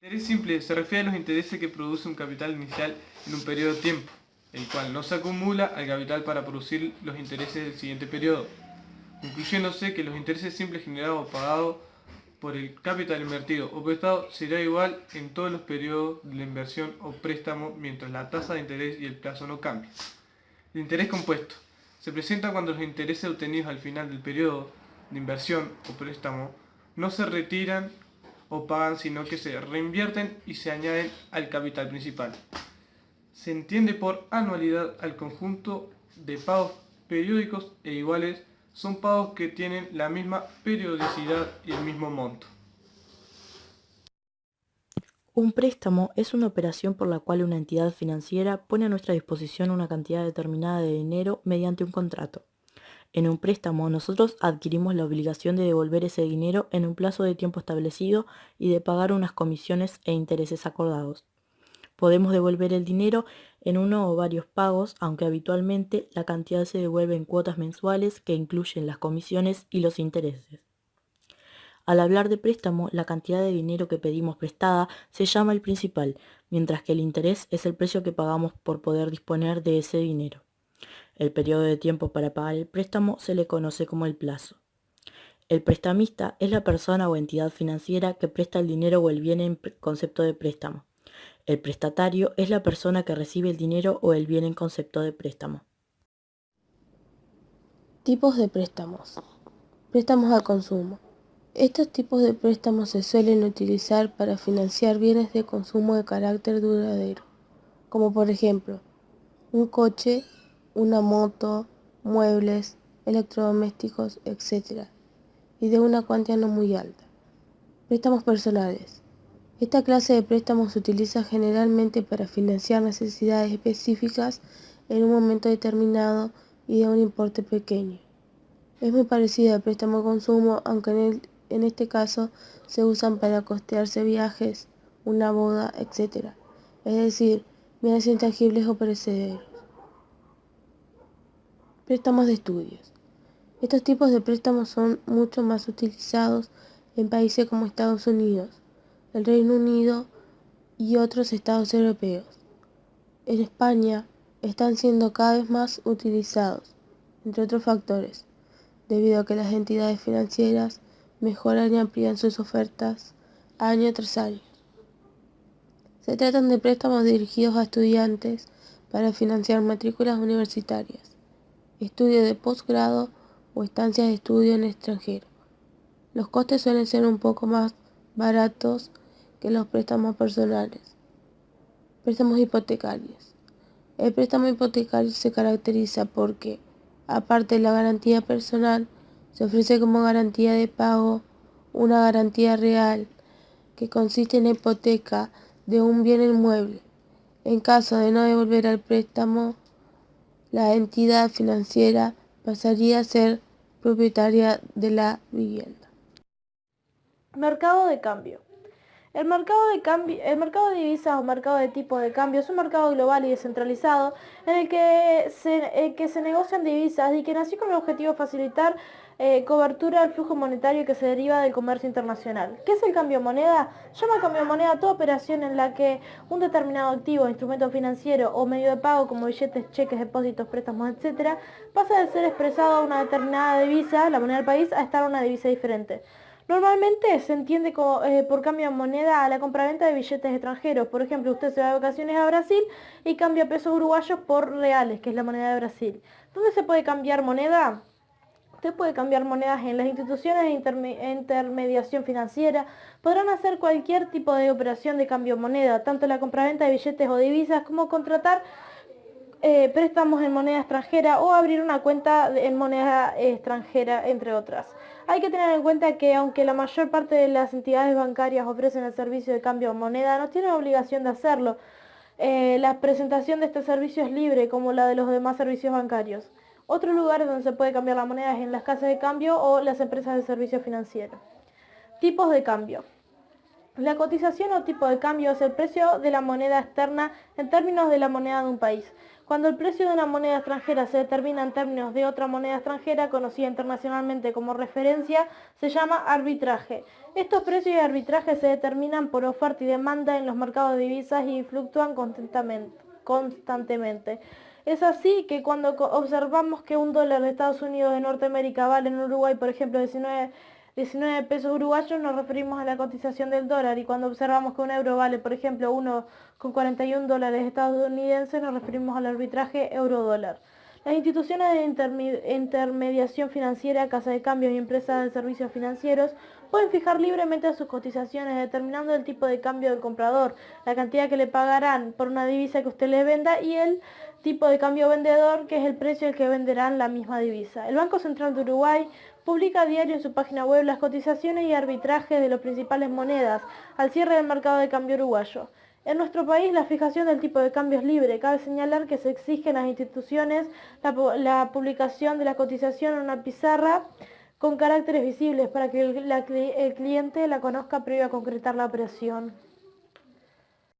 Interés simple se refiere a los intereses que produce un capital inicial en un periodo de tiempo, el cual no se acumula al capital para producir los intereses del siguiente periodo, concluyéndose que los intereses simples generados o pagados por el capital invertido o prestado será igual en todos los periodos de la inversión o préstamo mientras la tasa de interés y el plazo no cambien. El interés compuesto se presenta cuando los intereses obtenidos al final del periodo de inversión o préstamo no se retiran o pagan, sino que se reinvierten y se añaden al capital principal. Se entiende por anualidad al conjunto de pagos periódicos e iguales son pagos que tienen la misma periodicidad y el mismo monto. Un préstamo es una operación por la cual una entidad financiera pone a nuestra disposición una cantidad determinada de dinero mediante un contrato. En un préstamo, nosotros adquirimos la obligación de devolver ese dinero en un plazo de tiempo establecido y de pagar unas comisiones e intereses acordados. Podemos devolver el dinero en uno o varios pagos, aunque habitualmente la cantidad se devuelve en cuotas mensuales que incluyen las comisiones y los intereses. Al hablar de préstamo, la cantidad de dinero que pedimos prestada se llama el principal, mientras que el interés es el precio que pagamos por poder disponer de ese dinero. El periodo de tiempo para pagar el préstamo se le conoce como el plazo. El prestamista es la persona o entidad financiera que presta el dinero o el bien en concepto de préstamo. El prestatario es la persona que recibe el dinero o el bien en concepto de préstamo. Tipos de préstamos. Préstamos al consumo. Estos tipos de préstamos se suelen utilizar para financiar bienes de consumo de carácter duradero, como por ejemplo, un coche, una moto, muebles, electrodomésticos, etc., y de una cuantía no muy alta. Préstamos personales. Esta clase de préstamos se utiliza generalmente para financiar necesidades específicas en un momento determinado y de un importe pequeño. Es muy parecido al préstamo de consumo, aunque en este caso se usan para costearse viajes, una boda, etc. Es decir, bienes intangibles o perecederos. Préstamos de estudios. Estos tipos de préstamos son mucho más utilizados en países como Estados Unidos, el Reino Unido y otros estados europeos. En España están siendo cada vez más utilizados, entre otros factores, debido a que las entidades financieras mejoran y amplían sus ofertas año tras año. Se tratan de préstamos dirigidos a estudiantes para financiar matrículas universitarias, estudios de posgrado o estancias de estudio en el extranjero. Los costes suelen ser un poco más baratos que los préstamos personales. Préstamos hipotecarios. El préstamo hipotecario se caracteriza porque, aparte de la garantía personal, se ofrece como garantía de pago una garantía real que consiste en la hipoteca de un bien inmueble. En caso de no devolver el préstamo, la entidad financiera pasaría a ser propietaria de la vivienda. Mercado de cambio. El mercado de divisas o mercado de tipos de cambio es un mercado global y descentralizado en el que se negocian divisas y que nació con el objetivo de facilitar cobertura al flujo monetario que se deriva del comercio internacional. ¿Qué es el cambio de moneda? Llama cambio de moneda a toda operación en la que un determinado activo, instrumento financiero o medio de pago como billetes, cheques, depósitos, préstamos, etc., pasa de ser expresado a una determinada divisa, la moneda del país, a estar a una divisa diferente. Normalmente se entiende por cambio de moneda a la compraventa de billetes extranjeros. Por ejemplo, usted se va de vacaciones a Brasil y cambia pesos uruguayos por reales, que es la moneda de Brasil. ¿Dónde se puede cambiar moneda? Usted puede cambiar monedas en las instituciones de intermediación financiera. Podrán hacer cualquier tipo de operación de cambio de moneda, tanto la compraventa de billetes o divisas como contratar préstamos en moneda extranjera o abrir una cuenta en moneda extranjera, entre otras. Hay que tener en cuenta que aunque la mayor parte de las entidades bancarias ofrecen el servicio de cambio de moneda, no tienen obligación de hacerlo. La presentación de este servicio es libre, como la de los demás servicios bancarios. Otros lugares donde se puede cambiar la moneda es en las casas de cambio o las empresas de servicios financieros. Tipos de cambio. La cotización o tipo de cambio es el precio de la moneda externa en términos de la moneda de un país. Cuando el precio de una moneda extranjera se determina en términos de otra moneda extranjera, conocida internacionalmente como referencia, se llama arbitraje. Estos precios y arbitraje se determinan por oferta y demanda en los mercados de divisas y fluctúan constantemente. Es así que cuando observamos que un dólar de Estados Unidos de Norteamérica vale en Uruguay, por ejemplo, 19 pesos uruguayos, nos referimos a la cotización del dólar, y cuando observamos que un euro vale, por ejemplo, 1,41 dólares estadounidenses, nos referimos al arbitraje euro-dólar. Las instituciones de intermediación financiera, casas de cambios y empresas de servicios financieros pueden fijar libremente sus cotizaciones determinando el tipo de cambio del comprador, la cantidad que le pagarán por una divisa que usted le venda y el tipo de cambio vendedor, que es el precio al que venderán la misma divisa. El Banco Central de Uruguay publica a diario en su página web las cotizaciones y arbitrajes de las principales monedas al cierre del mercado de cambio uruguayo. En nuestro país la fijación del tipo de cambio es libre. Cabe señalar que se exige en las instituciones la publicación de la cotización en una pizarra con caracteres visibles para que el cliente la conozca previo a concretar la operación.